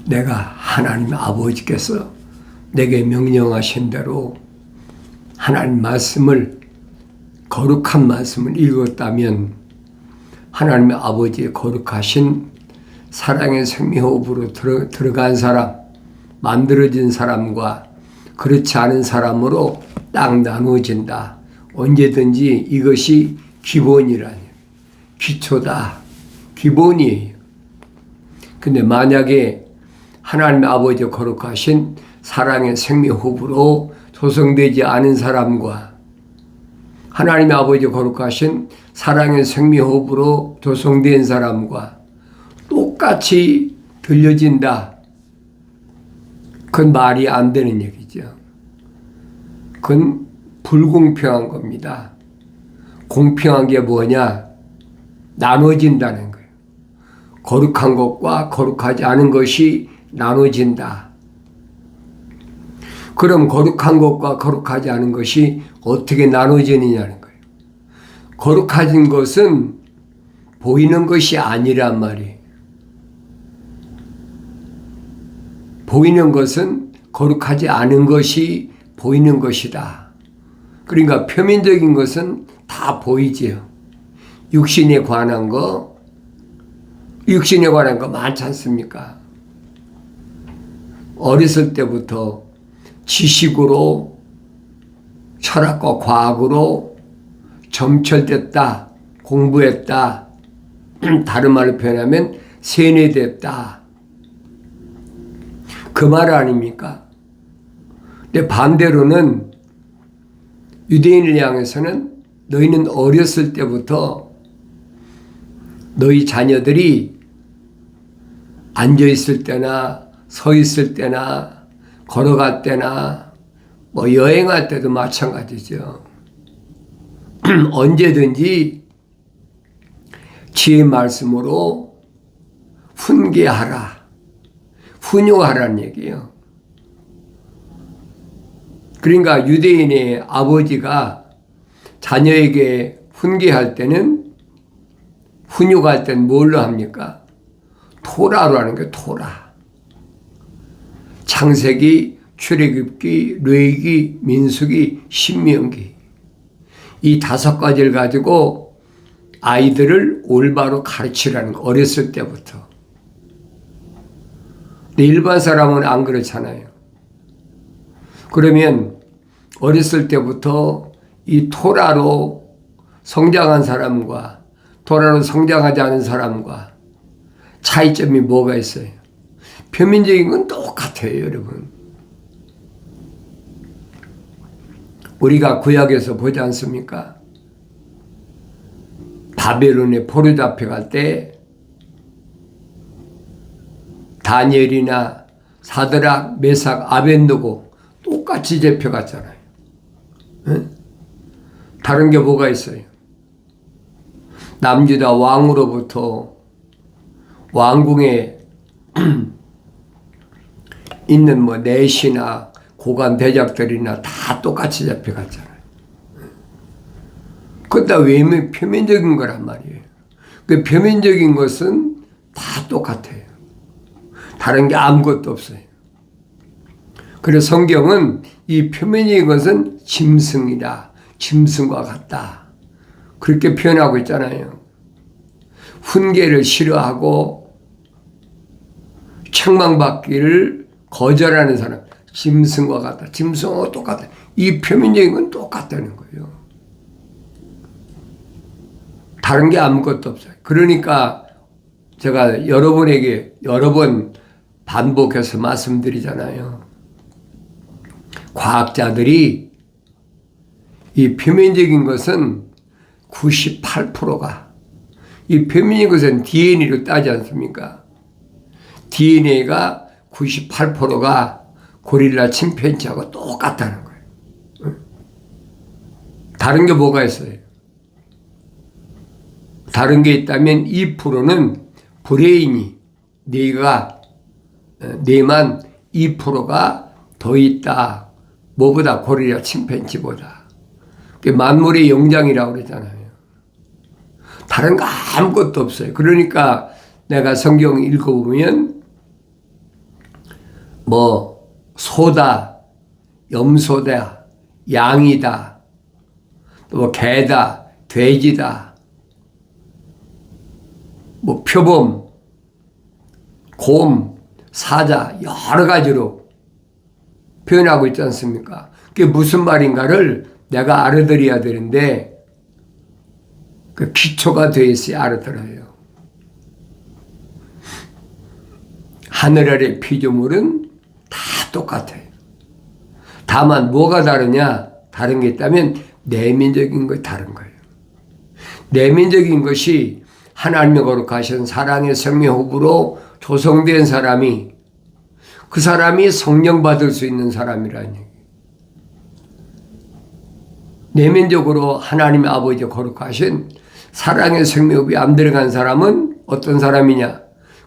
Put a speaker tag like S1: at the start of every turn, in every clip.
S1: 내가 하나님 아버지께서 내게 명령하신 대로 하나님 말씀을, 거룩한 말씀을 읽었다면 하나님의 아버지의 거룩하신 사랑의 생명호흡으로 들어간 사람, 만들어진 사람과 그렇지 않은 사람으로 딱 나누어진다. 언제든지 이것이 기본이라니, 기초다, 기본이에요. 근데 만약에 하나님의 아버지의 거룩하신 사랑의 생명호흡으로 조성되지 않은 사람과 하나님의 아버지의 거룩하신 사랑의 생명호흡으로 조성된 사람과 똑같이 들려진다. 그건 말이 안 되는 얘기죠. 그건 불공평한 겁니다. 공평한 게 뭐냐? 나눠진다는 거예요. 거룩한 것과 거룩하지 않은 것이 나눠진다. 그럼 거룩한 것과 거룩하지 않은 것이 어떻게 나눠지느냐는 거예요. 거룩해진 것은 보이는 것이 아니란 말이에요. 보이는 것은 거룩하지 않은 것이 보이는 것이다. 그러니까 표면적인 것은 다 보이지요. 육신에 관한 거 많지 않습니까? 어렸을 때부터 지식으로, 철학과 과학으로 점철됐다, 공부했다, 다른 말로 표현하면 세뇌됐다. 그 말 아닙니까? 근데 반대로는 유대인을 향해서는 너희는 어렸을 때부터 너희 자녀들이 앉아있을 때나 서 있을 때나 걸어갈 때나 뭐 여행할 때도 마찬가지죠. 언제든지 지혜의 말씀으로 훈계하라, 훈육하라는 얘기예요. 그러니까 유대인의 아버지가 자녀에게 훈계할 때는, 훈육할 때는 뭘로 합니까? 토라로 하는 게 토라. 창세기, 출애굽기, 레위기, 민수기, 신명기, 이 5가지를 가지고 아이들을 올바로 가르치라는 거, 어렸을 때부터. 근데 일반 사람은 안 그렇잖아요. 그러면 어렸을 때부터 이 토라로 성장한 사람과 토라로 성장하지 않은 사람과 차이점이 뭐가 있어요? 표면적인 건 똑같아요, 여러분. 우리가 구약에서 보지 않습니까? 바벨론에 포로 잡혀갈 때 다니엘이나 사드락, 메삭, 아벳느고 똑같이 잡혀갔잖아요. 응? 다른 게 뭐가 있어요? 남유다 왕으로부터 왕궁에 있는 뭐 내시나 고관 대작들이나 다 똑같이 잡혀갔잖아요. 그건 다 외면 표면적인 거란 말이에요. 그 표면적인 것은 다 똑같아요. 다른 게 아무것도 없어요. 그래서 성경은 이 표면적인 것은 짐승이다, 짐승과 같다, 그렇게 표현하고 있잖아요. 훈계를 싫어하고 책망받기를 거절하는 사람, 짐승과 같다. 짐승하고 똑같다. 이 표면적인 건 똑같다는 거예요. 다른 게 아무것도 없어요. 그러니까 제가 여러분에게 여러 번 반복해서 말씀드리잖아요. 과학자들이 이 표면적인 것은 98%가, 이 표면적인 것은 DNA로 따지 않습니까? DNA가 98%가 고릴라 침팬지하고 똑같다는 거예요. 다른 게 뭐가 있어요? 다른 게 있다면 2%는 브레인이, 뇌만 2%가 더 있다. 뭐보다? 고릴라 침팬지보다. 그게 만물의 영장이라고 그러잖아요. 다른 거 아무것도 없어요. 그러니까 내가 성경 읽어보면 뭐 소다, 염소다, 양이다, 또 개다, 돼지다, 뭐 표범, 곰, 사자 여러 가지로 표현하고 있지 않습니까? 그게 무슨 말인가를 내가 알아들어야 되는데 그 기초가 되어 있어야 알아들어요. 하늘 아래 피조물은 다 똑같아요. 다만 뭐가 다르냐? 다른 게 있다면 내면적인 거 다른 거예요. 내면적인 것이 하나님의 거룩하신 사랑의 생명호흡으로 조성된 사람이 그 사람이 성령 받을 수 있는 사람이라는 얘기예요. 내면적으로 하나님의 아버지 거룩하신 사랑의 생명호흡이 안 들어간 사람은 어떤 사람이냐?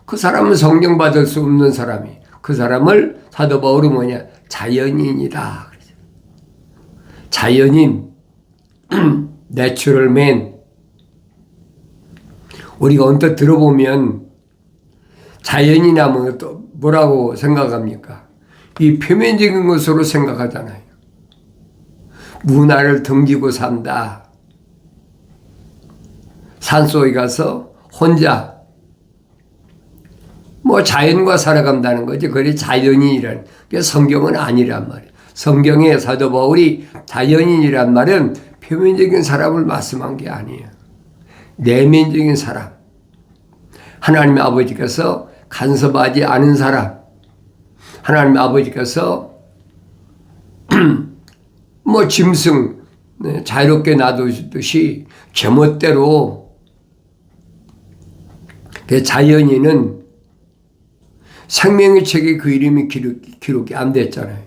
S1: 그 사람은 성령 받을 수 없는 사람이. 그 사람을 사도 바울은 뭐냐? 자연인이다. 자연인, 내추럴 맨. 우리가 언뜻 들어보면 자연인이라면 또 뭐라고 생각합니까? 이 표면적인 것으로 생각하잖아요. 문화를 등지고 산다. 산속에 가서 혼자 뭐 자연과 살아간다는 거지. 그게 자연인이란 게 성경은 아니란 말이에요. 성경의 사도 바울이 자연인이란 말은 표면적인 사람을 말씀한 게 아니에요. 내면적인 사람. 하나님의 아버지께서 간섭하지 않은 사람. 하나님의 아버지께서 뭐 짐승 자유롭게 놔두듯이 제멋대로 그 자연인은 생명의 책에 그 이름이 기록이 안 됐잖아요.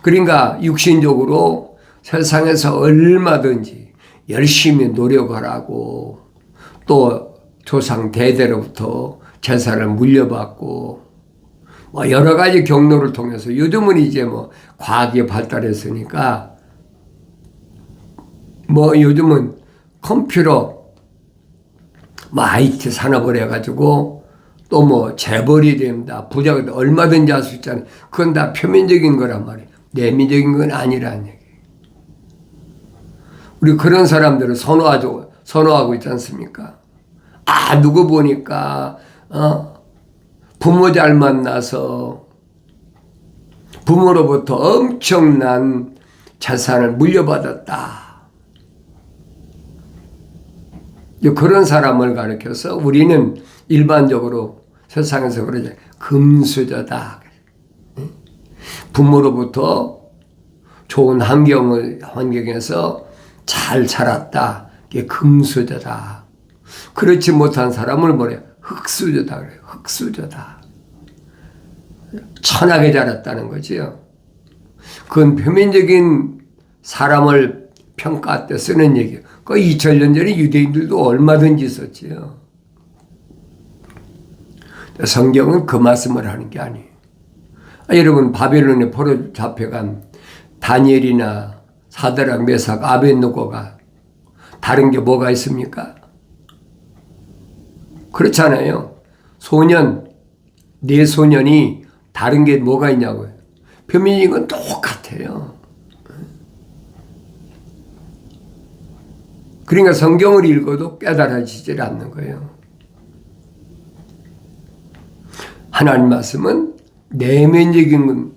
S1: 그러니까 육신적으로 세상에서 얼마든지 열심히 노력하라고 또 조상 대대로부터 제사를 물려받고 뭐 여러 가지 경로를 통해서 요즘은 이제 뭐 과학이 발달했으니까 뭐 요즘은 컴퓨터 뭐 IT 산업을 해가지고 또 뭐 재벌이 됩니다. 부자가 얼마든지 할 수 있잖아요. 그건 다 표면적인 거란 말이에요. 내면적인 건 아니라는 얘기예요. 우리 그런 사람들을 선호하고 있지 않습니까? 아, 누구 보니까 부모 잘 만나서 부모로부터 엄청난 재산을 물려받았다. 그런 사람을 가리켜서 우리는 일반적으로 세상에서 그러죠. 금수저다. 부모로부터 좋은 환경에서 잘 자랐다. 이게 금수저다. 그렇지 못한 사람을 뭐래요? 흙수저다 그래요. 흙수저다. 천하게 자랐다는 거지요. 그건 표면적인 사람을 평가할 때 쓰는 얘기예요. 그 2000년 전에 유대인들도 얼마든지 썼지요. 성경은 그 말씀을 하는 게 아니에요. 여러분 바벨론에 포로 잡혀간 다니엘이나 사드락, 메삭, 아벳느고가 다른 게 뭐가 있습니까? 그렇잖아요. 네 소년이 다른 게 뭐가 있냐고요. 표면적인 건 똑같아요. 그러니까 성경을 읽어도 깨달아지질 않는 거예요. 하나님 말씀은 내면적인 건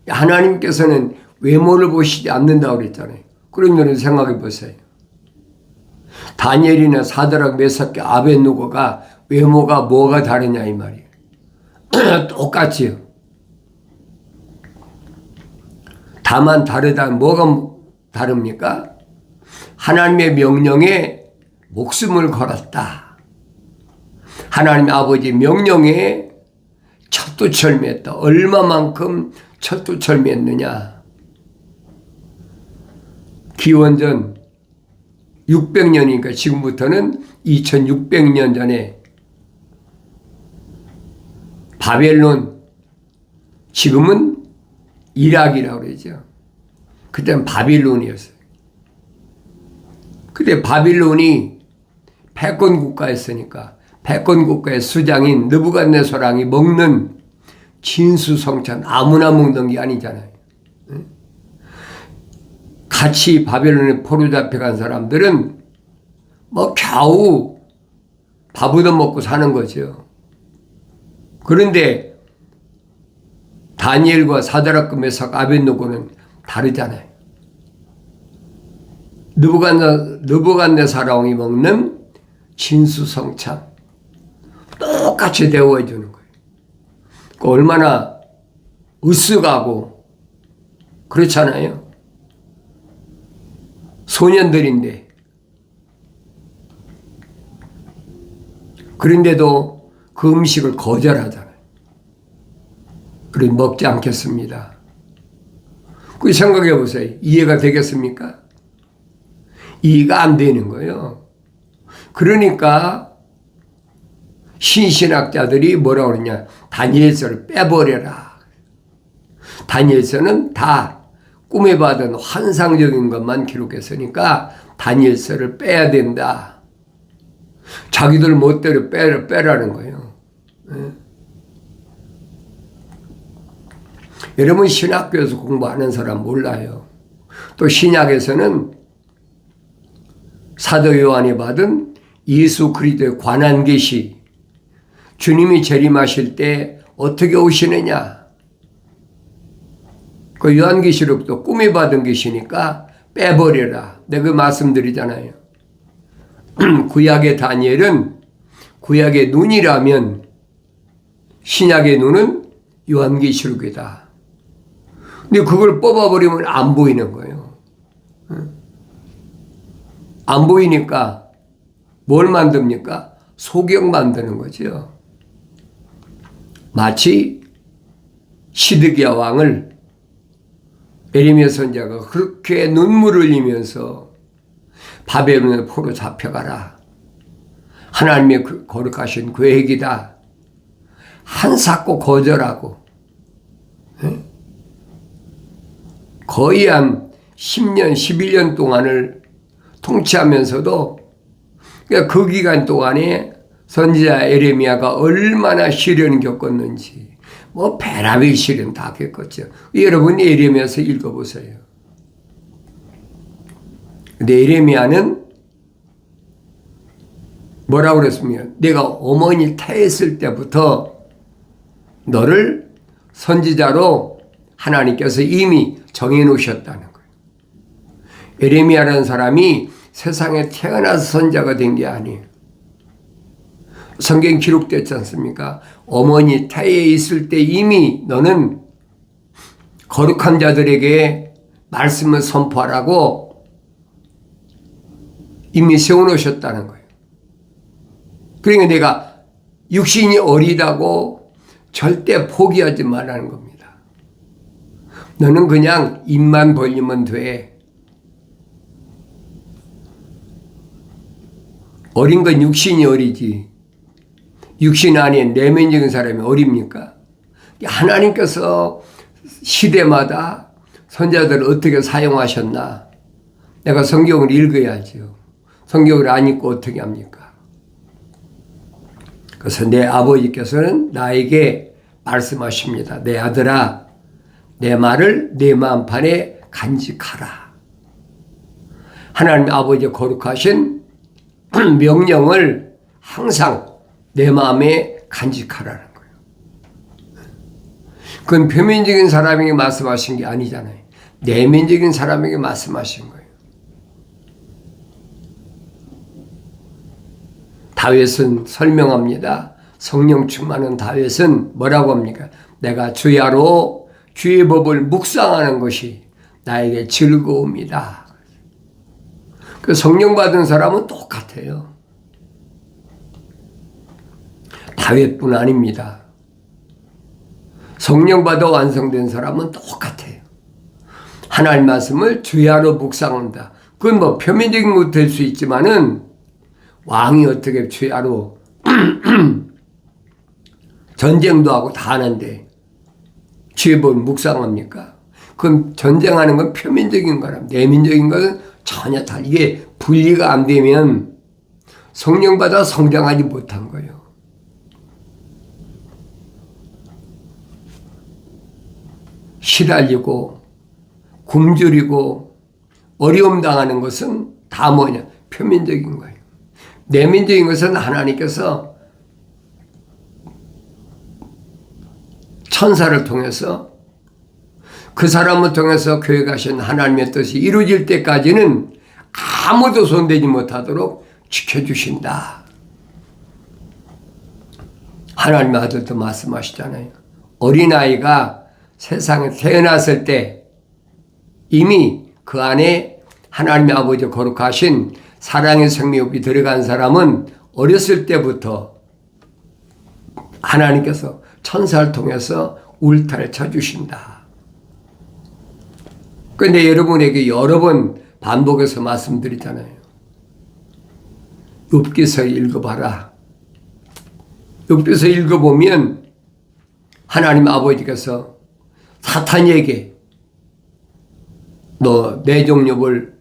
S1: 하나님께서는 외모를 보시지 않는다고 그랬잖아요. 그러면 생각해 보세요. 다니엘이나 사드락, 메삭, 아벳느고가 외모가 뭐가 다르냐 이 말이에요. 똑같지요. 다만 다르다. 뭐가 다릅니까? 하나님의 명령에 목숨을 걸었다. 하나님 아버지 명령에 철두철미했다. 얼마만큼 철두철미했느냐. 기원전 600년이니까 지금부터는 2600년 전에 바벨론, 지금은 이락이라고 그러죠. 그때는 바빌론이었어요. 그때 바빌론이 패권 국가였으니까 패권 국가의 수장인 느부갓네살왕이 먹는 진수성찬 아무나 먹는 게 아니잖아요. 같이 바벨론에 포로 잡혀간 사람들은 뭐 겨우 밥 얻어 먹고 사는 거죠. 그런데 다니엘과 사드락과 메삭 아벳느고는 다르잖아요. 느부갓네살 왕이 먹는 진수성찬 똑같이 대우해 주는 거예요. 얼마나 으쓱하고 그렇잖아요. 소년들인데. 그런데도 그 음식을 거절하잖아요. 그래 먹지 않겠습니다. 그 생각해 보세요. 이해가 되겠습니까? 이해가 안 되는 거예요. 그러니까 신신학자들이 뭐라고 그러냐. 다니엘서를 빼버려라. 다니엘서는 다 꿈에 받은 환상적인 것만 기록했으니까 다니엘서를 빼야 된다. 자기들 멋대로 빼라는 거예요. 네. 여러분 신학교에서 공부하는 사람 몰라요. 또 신약에서는 사도 요한이 받은 예수 그리스도의 관한 계시, 주님이 재림하실 때 어떻게 오시느냐. 그 요한계시록도 꿈에 받은 계시니까 빼버려라. 내가 그 말씀드리잖아요. 구약의 다니엘은 구약의 눈이라면 신약의 눈은 요한계시록이다. 근데 그걸 뽑아버리면 안 보이는 거예요. 안 보이니까 뭘 만듭니까? 소경 만드는 거죠. 마치 시드기야 왕을 에레미야 선지자가 그렇게 눈물을 흘리면서 바벨론의 포로 잡혀가라. 하나님의 거룩하신 계획이다. 한사코 거절하고 거의 한 10년, 11년 동안을 통치하면서도 그 기간 동안에 선지자 에레미야가 얼마나 시련을 겪었는지 뭐 베라벨 시련 다 겪었죠. 여러분 에레미야서 읽어보세요. 근데 에레미야는 뭐라고 그랬습니까? 내가 어머니 태했을 때부터 너를 선지자로 하나님께서 이미 정해놓으셨다는 거예요. 에레미야라는 사람이 세상에 태어나서 선지자가 된 게 아니에요. 성경 기록됐지 않습니까? 어머니 태에 있을 때 이미 너는 거룩한 자들에게 말씀을 선포하라고 이미 세워놓으셨다는 거예요. 그러니까 내가 육신이 어리다고 절대 포기하지 말라는 겁니다. 너는 그냥 입만 벌리면 돼. 어린 건 육신이 어리지. 육신 아닌 내면적인 사람이 어립니까? 하나님께서 시대마다 선자들을 어떻게 사용하셨나? 내가 성경을 읽어야죠. 성경을 안 읽고 어떻게 합니까? 그래서 내 아버지께서는 나에게 말씀하십니다. 내 아들아, 내 말을 내 마음판에 간직하라. 하나님 아버지의 거룩하신 명령을 항상 내 마음에 간직하라는 거예요. 그건 표면적인 사람에게 말씀하신 게 아니잖아요. 내면적인 사람에게 말씀하신 거예요. 다윗은 설명합니다. 성령 충만한 다윗은 뭐라고 합니까? 내가 주야로 주의 법을 묵상하는 것이 나에게 즐거움이다. 그 성령 받은 사람은 똑같아요. 다윗뿐 아닙니다. 성령 받아 완성된 사람은 똑같아요. 하나님 말씀을 주야로 묵상한다. 그건 뭐 표면적인 것도 될 수 있지만은 왕이 어떻게 주야로 전쟁도 하고 다 하는데 주의 법을 묵상합니까? 그건 전쟁하는 건 표면적인 거라. 내면적인 것은 전혀 다 이게 분리가 안 되면 성령 받아 성장하지 못한 거예요. 시달리고 굶주리고 어려움 당하는 것은 다 뭐냐? 표면적인 거예요. 내면적인 것은 하나님께서 천사를 통해서 그 사람을 통해서 계획하신 하나님의 뜻이 이루어질 때까지는 아무도 손대지 못하도록 지켜주신다. 하나님의 아들도 말씀하시잖아요. 어린아이가 세상에 태어났을 때 이미 그 안에 하나님의 아버지 거룩하신 사랑의 생명이 들어간 사람은 어렸을 때부터 하나님께서 천사를 통해서 울타리를 쳐주신다. 그런데 여러분에게 여러 번 반복해서 말씀드리잖아요. 욥기서 읽어봐라. 욥기서 읽어보면 하나님 아버지께서 사탄에게 너 내 종 욥을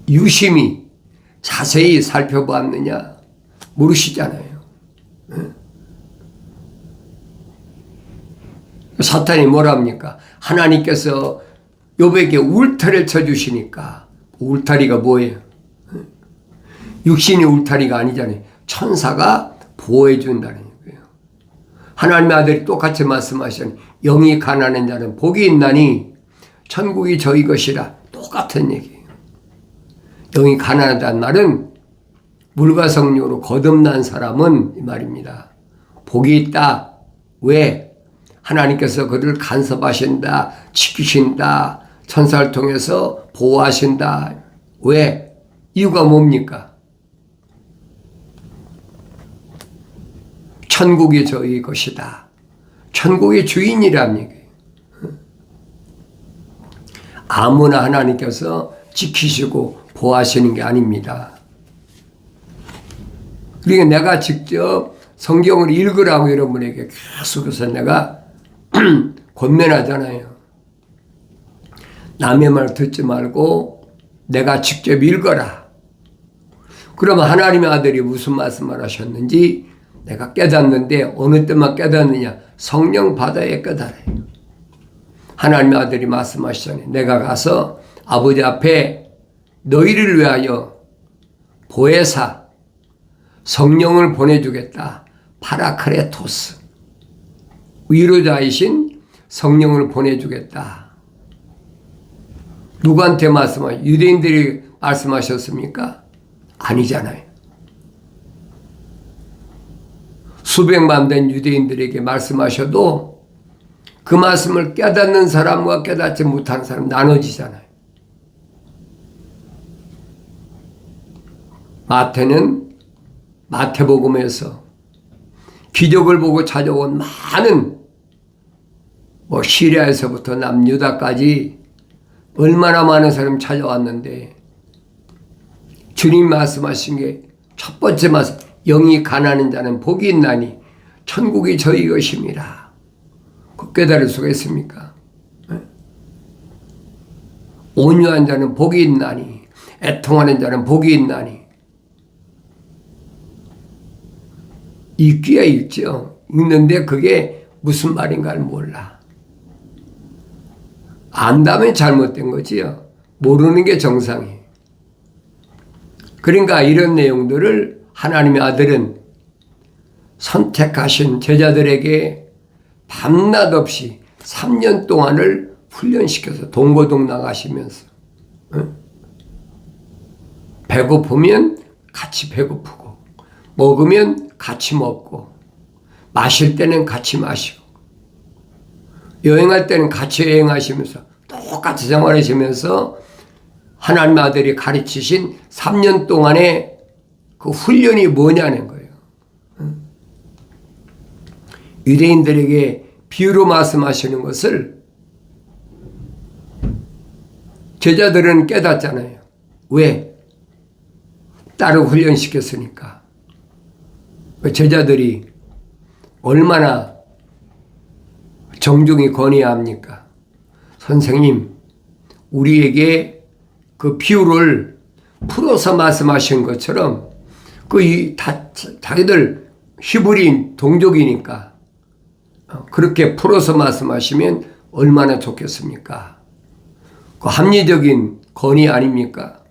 S1: 유심히 자세히 살펴보았느냐 물으시잖아요. 사탄이 뭐라 합니까? 하나님께서 욥에게 울타리를 쳐주시니까 울타리가 뭐예요? 육신이 울타리가 아니잖아요. 천사가 보호해 준다는 거예요. 하나님의 아들이 똑같이 말씀하시니 영이 가난한 자는 복이 있나니 천국이 저희 것이라 똑같은 얘기예요. 영이 가난하다는 말은 물과 성령으로 거듭난 사람은 이 말입니다. 복이 있다. 왜? 하나님께서 그를 간섭하신다, 지키신다, 천사를 통해서 보호하신다. 왜? 이유가 뭡니까? 천국이 저희 것이다. 천국의 주인이란 얘기예요. 아무나 하나님께서 지키시고 보호하시는 게 아닙니다. 그러니까 내가 직접 성경을 읽으라고 여러분에게 계속해서 내가 권면하잖아요. 남의 말 듣지 말고 내가 직접 읽어라. 그러면 하나님의 아들이 무슨 말씀을 하셨는지 내가 깨닫는데 어느 때만 깨닫느냐? 성령 바다에 깨달아요. 하나님의 아들이 말씀하시잖아요. 내가 가서 아버지 앞에 너희를 위하여 보혜사 성령을 보내주겠다. 파라크레토스 위로자이신 성령을 보내주겠다. 누구한테 말씀하셨어요? 유대인들이 말씀하셨습니까? 아니잖아요. 수백만 된 유대인들에게 말씀하셔도 그 말씀을 깨닫는 사람과 깨닫지 못하는 사람 나눠지잖아요. 마태는 마태복음에서 기적을 보고 찾아온 많은 시리아에서부터 남유다까지 얼마나 많은 사람이 찾아왔는데 주님 말씀하신 게 첫 번째 말씀, 영이 가난한 자는 복이 있나니 천국이 저희 것입니다. 그 깨달을 수가 있습니까? 온유한 자는 복이 있나니 애통하는 자는 복이 있나니 읽기야 읽죠. 읽는데 그게 무슨 말인가를 몰라. 안다면 잘못된 거지요. 모르는 게 정상이에요. 그러니까 이런 내용들을 하나님의 아들은 선택하신 제자들에게 밤낮 없이 3년 동안을 훈련시켜서 동고동락 하시면서 배고프면 같이 배고프고 먹으면 같이 먹고 마실 때는 같이 마시고 여행할 때는 같이 여행하시면서 똑같이 생활하시면서 하나님의 아들이 가르치신 3년 동안의 그 훈련이 뭐냐는 거예요. 유대인들에게 비유로 말씀하시는 것을 제자들은 깨닫잖아요. 왜? 딸을 훈련시켰으니까. 제자들이 얼마나 정중히 건의해야 합니까? 선생님, 우리에게 그 비유를 풀어서 말씀하신 것처럼 자기들 히브리인 동족이니까 그렇게 풀어서 말씀하시면 얼마나 좋겠습니까? 그 합리적인 건의 아닙니까?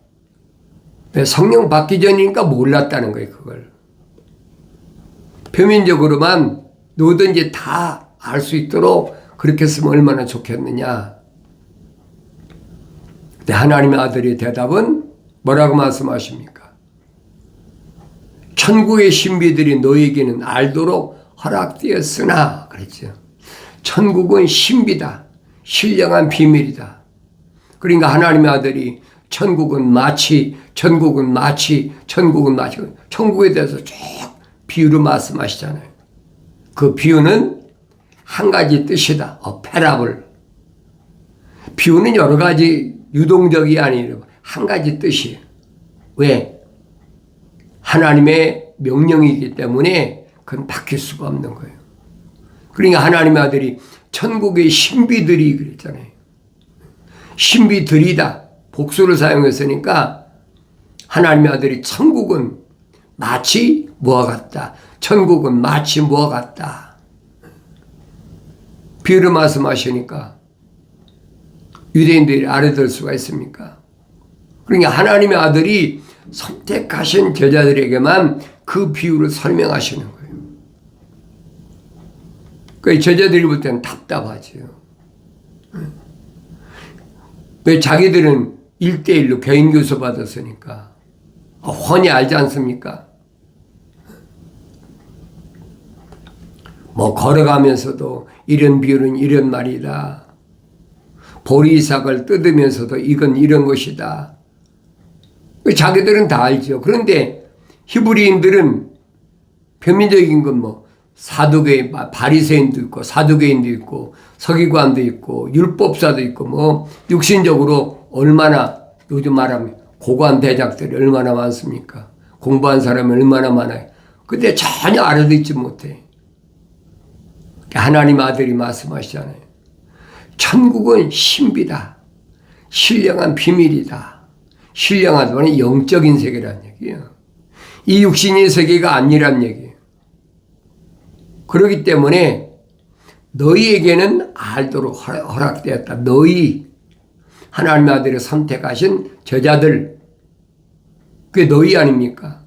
S1: 성령 받기 전이니까 몰랐다는 거예요, 그걸. 표면적으로만 누구든지 다 알 수 있도록 그렇게 했으면 얼마나 좋겠느냐. 근데 하나님의 아들의 대답은 뭐라고 말씀하십니까? 천국의 신비들이 너에게는 알도록 허락되었으나 그랬죠. 천국은 신비다. 신령한 비밀이다. 그러니까 하나님의 아들이 천국은 마치 천국에 대해서 쭉 비유로 말씀하시잖아요. 그 비유는 한 가지 뜻이다. 패라블. 비유는 여러 가지 유동적이 아니라 한 가지 뜻이에요. 왜? 하나님의 명령이기 때문에 그건 바뀔 수가 없는 거예요. 그러니까 하나님의 아들이 천국의 신비들이 그랬잖아요. 신비들이다. 복수를 사용했으니까 하나님의 아들이 천국은 마치 뭐와 같다. 천국은 마치 뭐와 같다. 비유를 말씀하시니까 유대인들이 알아들 수가 있습니까? 그러니까 하나님의 아들이 선택하신 제자들에게만 그 비유를 설명하시는 거예요. 그 제자들이 볼 때는 답답하죠. 왜 자기들은 1대1로 개인 교수 받았으니까 훤히 알지 않습니까? 걸어가면서도 이런 비유는 이런 말이다. 보리삭을 뜯으면서도 이건 이런 것이다. 자기들은 다 알죠. 그런데 히브리인들은 표면적인 건 사두개인, 바리새인도 있고 사두개인도 있고 서기관도 있고 율법사도 있고 육신적으로 얼마나 요즘 말하면 고관 대작들이 얼마나 많습니까? 공부한 사람이 얼마나 많아요. 근데 전혀 알아듣지 못해. 하나님 아들이 말씀하시잖아요. 천국은 신비다. 신령한 비밀이다. 신령한 건 영적인 세계라는 얘기예요. 이 육신의 세계가 아니란 얘기예요. 그렇기 때문에 너희에게는 알도록 허락되었다. 너희 하나님의 아들이 선택하신 제자들 그게 너희 아닙니까?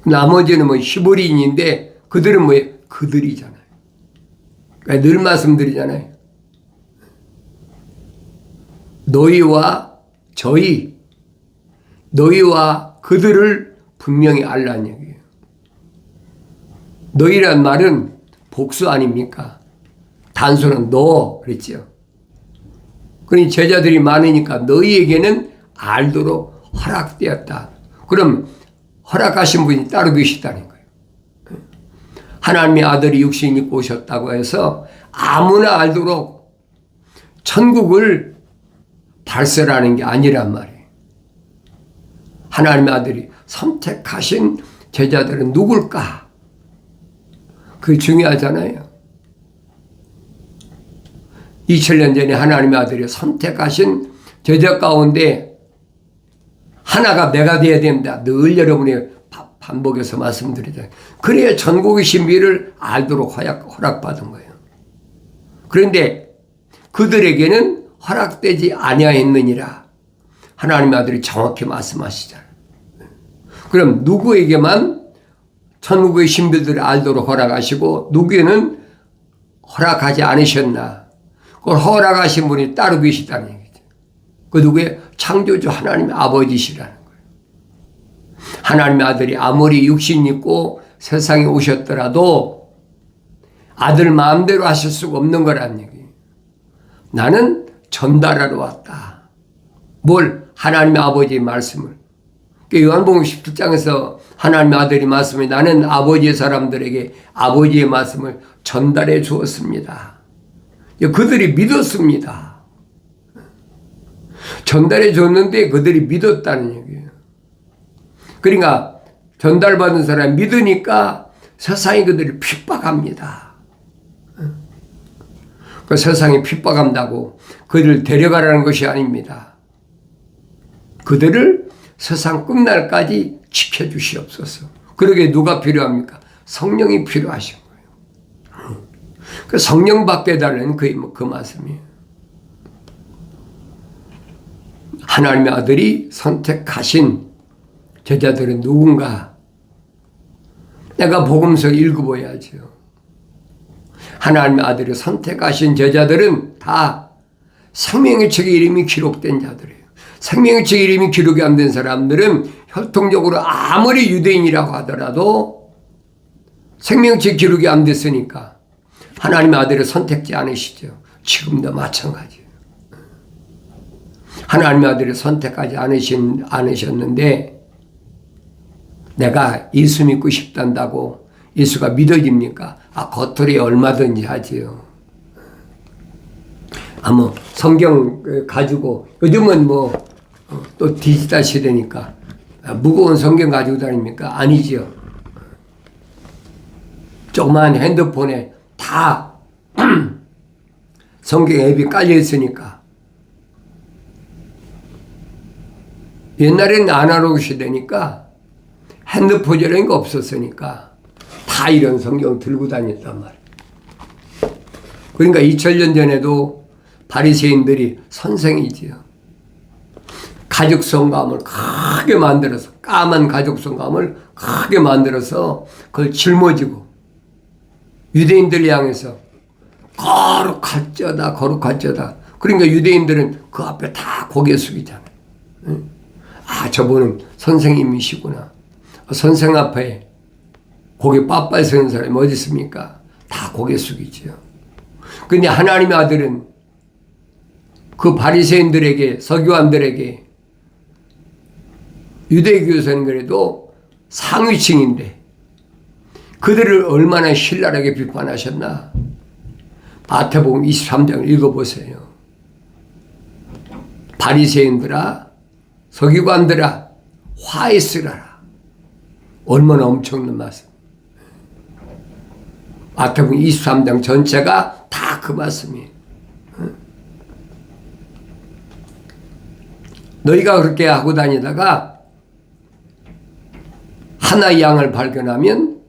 S1: 나머지는 히브리인인데 그들은 그들이잖아요. 그러니까 늘 말씀드리잖아요. 너희와 저희, 너희와 그들을 분명히 알라는 얘기예요. 너희란 말은 복수 아닙니까? 단수는 너 그랬죠. 그러니 제자들이 많으니까 너희에게는 알도록 허락되었다. 그럼 허락하신 분이 따로 계시다는 거예요. 하나님의 아들이 육신 입고 오셨다고 해서 아무나 알도록 천국을 발설하는 게 아니란 말이에요. 하나님의 아들이 선택하신 제자들은 누굴까? 그게 중요하잖아요. 2000년 전에 하나님의 아들이 선택하신 제자 가운데 하나가 내가 돼야 된다. 늘 여러분이 반복해서 말씀드리잖아요. 그래야 전국의 신비를 알도록 허락받은 거예요. 그런데 그들에게는 허락되지 아니하였느니라. 하나님의 아들이 정확히 말씀하시잖아요. 그럼 누구에게만 천국의 신비들을 알도록 허락하시고 누구에는 허락하지 않으셨나? 그걸 허락하신 분이 따로 계시다는 얘기죠. 그 누구의 창조주 하나님의 아버지시라는 거예요. 하나님의 아들이 아무리 육신 있고 세상에 오셨더라도 아들 마음대로 하실 수가 없는 거란 얘기예요. 나는 전달하러 왔다. 뭘? 하나님의 아버지의 말씀을. 요한복음 17장에서 하나님의 아들이 말씀해 나는 아버지의 사람들에게 아버지의 말씀을 전달해 주었습니다. 그들이 믿었습니다. 전달해 줬는데 그들이 믿었다는 얘기예요. 그러니까 전달받은 사람이 믿으니까 세상이 그들을 핍박합니다. 그 세상이 핍박한다고 그들을 데려가라는 것이 아닙니다. 그들을 세상 끝날까지 지켜주시옵소서. 그러게 누가 필요합니까? 성령이 필요하신 거예요. 그 성령 받게 해달라는 그 말씀이에요. 하나님의 아들이 선택하신 제자들은 누군가? 내가 복음서 읽어봐야죠. 하나님의 아들이 선택하신 제자들은 다 생명의 책에 이름이 기록된 자들이에요. 생명의 책에 이름이 기록이 안 된 사람들은 혈통적으로 아무리 유대인이라고 하더라도 생명의 책에 기록이 안 됐으니까 하나님의 아들을 선택지 않으시죠. 지금도 마찬가지예요. 하나님의 아들을 선택하지 않으셨는데 내가 예수 믿고 싶단다고 예수가 믿어집니까? 겉으로 얼마든지 하지요. 뭐 성경 가지고 요즘은 또 디지털 시대니까 무거운 성경 가지고 다닙니까? 아니죠. 조그만 핸드폰에 다 성경 앱이 깔려 있으니까. 옛날에는 아날로그 시대니까 핸드폰이라는 게 없었으니까 다 이런 성경 들고 다녔단 말이에요. 그러니까 2000년 전에도 바리새인들이 선생이지요. 가죽 성감을 크게 만들어서 까만 가죽 성감을 크게 만들어서 그걸 짊어지고 유대인들 향해서 거룩할쩌다 거룩할쩌다. 그러니까 유대인들은 그 앞에 다 고개 숙이잖아요. 저분은 선생님이시구나. 선생 앞에 고개 빳빳 서는 사람이 어디 있습니까? 다 고개 숙이죠. 근데 하나님의 아들은 그 바리새인들에게 서기관들에게 유대교에서는 그래도 상위층인데 그들을 얼마나 신랄하게 비판하셨나? 마태복음 23장을 읽어보세요. 바리새인들아 서기관들아 화 있으라라. 얼마나 엄청난 말씀. 마태복음 23장 전체가 다 그 말씀이에요. 너희가 그렇게 하고 다니다가 하나의 양을 발견하면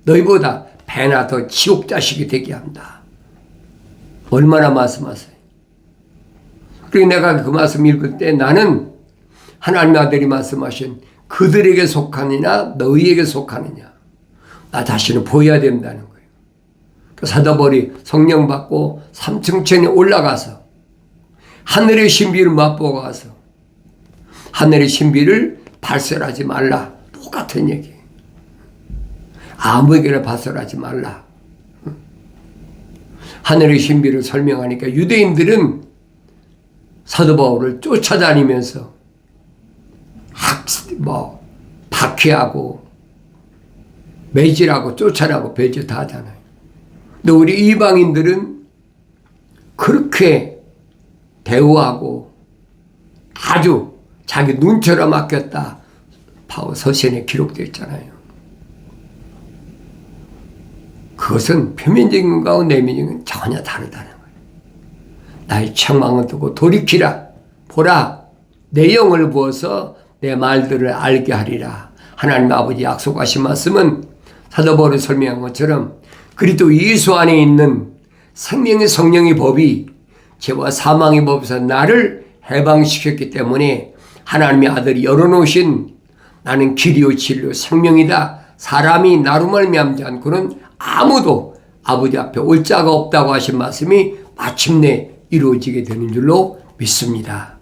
S1: 너희보다 배나 더 지옥 자식이 되게 한다. 얼마나 말씀하세요. 그리고 내가 그 말씀 읽을 때 나는 하나님의 아들이 말씀하신 그들에게 속하느냐 너희에게 속하느냐 나 자신을 보여야 된다는 거예요. 사도 바울이 성령 받고 삼층천에 올라가서 하늘의 신비를 맛보고 가서 하늘의 신비를 발설하지 말라. 똑같은 얘기예요. 아무에게나 발설하지 말라. 하늘의 신비를 설명하니까 유대인들은 사도 바울을 쫓아다니면서 박해하고 매질하고 쫓아나고 배제 다 하잖아요. 근데 우리 이방인들은 그렇게 대우하고 아주 자기 눈처럼 아꼈다. 바울 서신에 기록되어 있잖아요. 그것은 표면적인 것과 내면적인 건 전혀 다르다는 거예요. 나의 책망을 두고 돌이키라. 보라. 내 영을 부어서 내 말들을 알게 하리라. 하나님 아버지 약속하신 말씀은 사도 바울이 설명한 것처럼 그리스도 예수 안에 있는 생명의 성령의 법이 죄와 사망의 법에서 나를 해방시켰기 때문에 하나님의 아들이 열어놓으신 나는 길이요 진리요 생명이다. 사람이 나로 말미암지 않고는 아무도 아버지 앞에 올 자가 없다고 하신 말씀이 마침내 이루어지게 되는 줄로 믿습니다.